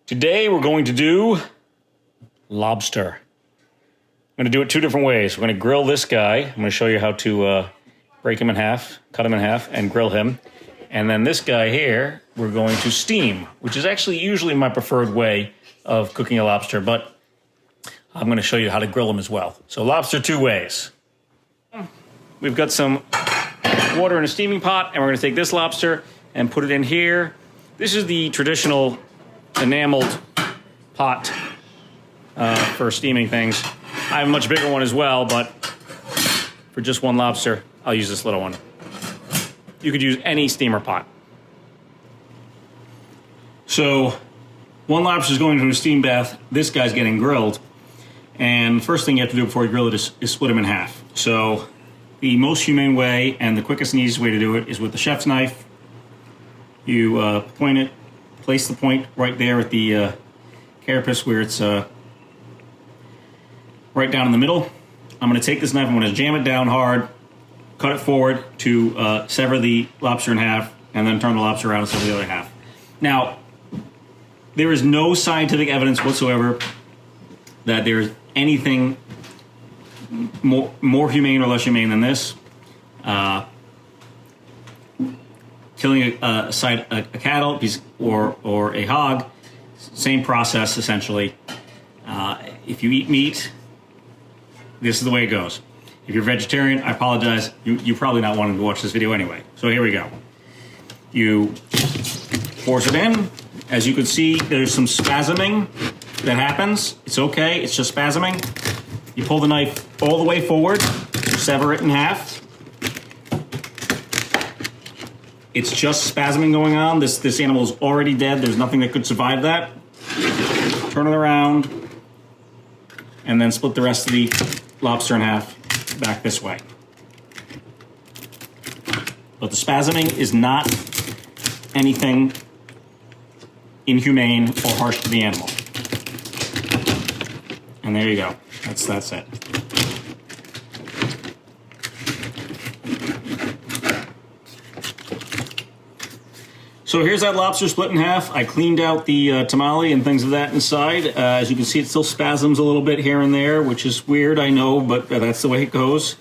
Today we're going to do lobster. I'm going to do it two different ways. We're going to grill this guy. I'm going to show you how to break him in half, cut him in half, and grill him. And then this guy here, we're going to steam, which is actually usually my preferred way of cooking a lobster, but I'm going to show you how to grill him as well. So lobster two ways. We've got some water in a steaming pot, and we're going to take this lobster and put it in here. This is the traditional enameled pot for steaming things. I have a much bigger one as well, but for just one lobster, I'll use this little one. You could use any steamer pot. So one lobster is going into a steam bath. This guy's getting grilled. And the first thing you have to do before you grill it is split him in half. So the most humane way and the quickest and easiest way to do it is with the chef's knife. You point it, place the point right there at the carapace where it's right down in the middle. I'm going to take this knife, I'm going to jam it down hard, cut it forward to sever the lobster in half, and then turn the lobster around and sever the other half. Now, there is no scientific evidence whatsoever that there's anything more humane or less humane than this. Killing a cattle or a hog, same process essentially. If you eat meat, this is the way it goes. If you're vegetarian, I apologize. You're probably not wanting to watch this video anyway. So here we go. You force it in. As you can see, there's some spasming that happens. It's okay, it's just spasming. You pull the knife all the way forward, sever it in half. It's just spasming going on. This animal is already dead. There's nothing that could survive that. Turn it around, and then split the rest of the lobster in half back this way. But the spasming is not anything inhumane or harsh to the animal. And there you go. That's it. So here's that lobster split in half. I cleaned out the tamale and things of that inside. As you can see, it still spasms a little bit here and there, which is weird, I know, but that's the way it goes.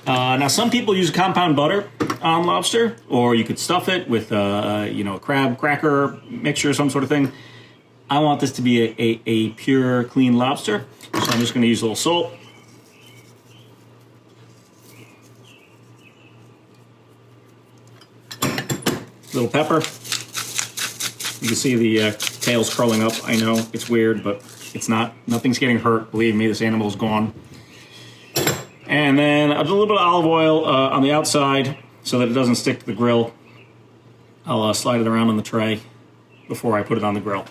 Now, some people use compound butter on lobster, or you could stuff it with a crab cracker mixture or some sort of thing. I want this to be a pure, clean lobster, so I'm just going to use a little salt. Little pepper. You can see the tails curling up. I know it's weird, but it's not. Nothing's getting hurt. Believe me, this animal's gone. And then a little bit of olive oil on the outside so that it doesn't stick to the grill. I'll slide it around on the tray before I put it on the grill.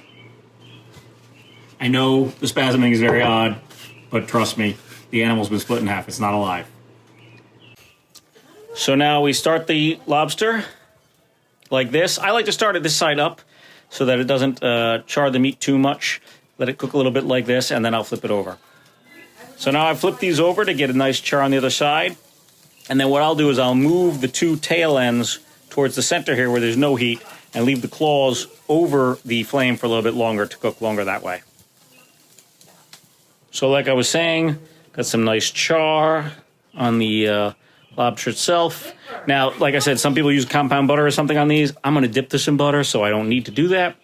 I know the spasming is very odd, but trust me, the animal's been split in half. It's not alive. So now we start the lobster like this. I like to start it this side up so that it doesn't char the meat too much. Let it cook a little bit like this, and then I'll flip it over. So now I've flipped these over to get a nice char on the other side. And then what I'll do is I'll move the two tail ends towards the center here where there's no heat and leave the claws over the flame for a little bit longer to cook longer that way. So like I was saying, got some nice char on the lobster itself. Now, like I said, some people use compound butter or something on these. I'm going to dip this in butter, so I don't need to do that.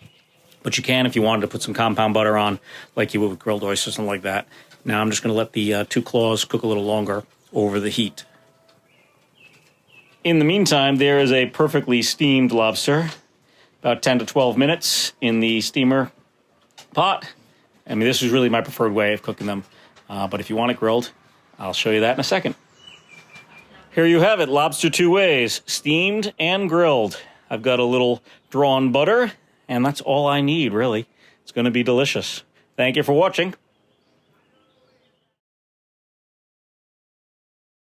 But you can if you wanted to put some compound butter on, like you would with grilled oysters, something like that. Now I'm just going to let the two claws cook a little longer over the heat. In the meantime, there is a perfectly steamed lobster, about 10 to 12 minutes in the steamer pot. I mean, this is really my preferred way of cooking them. But if you want it grilled, I'll show you that in a second. Here you have it, lobster two ways, steamed and grilled. I've got a little drawn butter, and that's all I need, really. It's going to be delicious. Thank you for watching.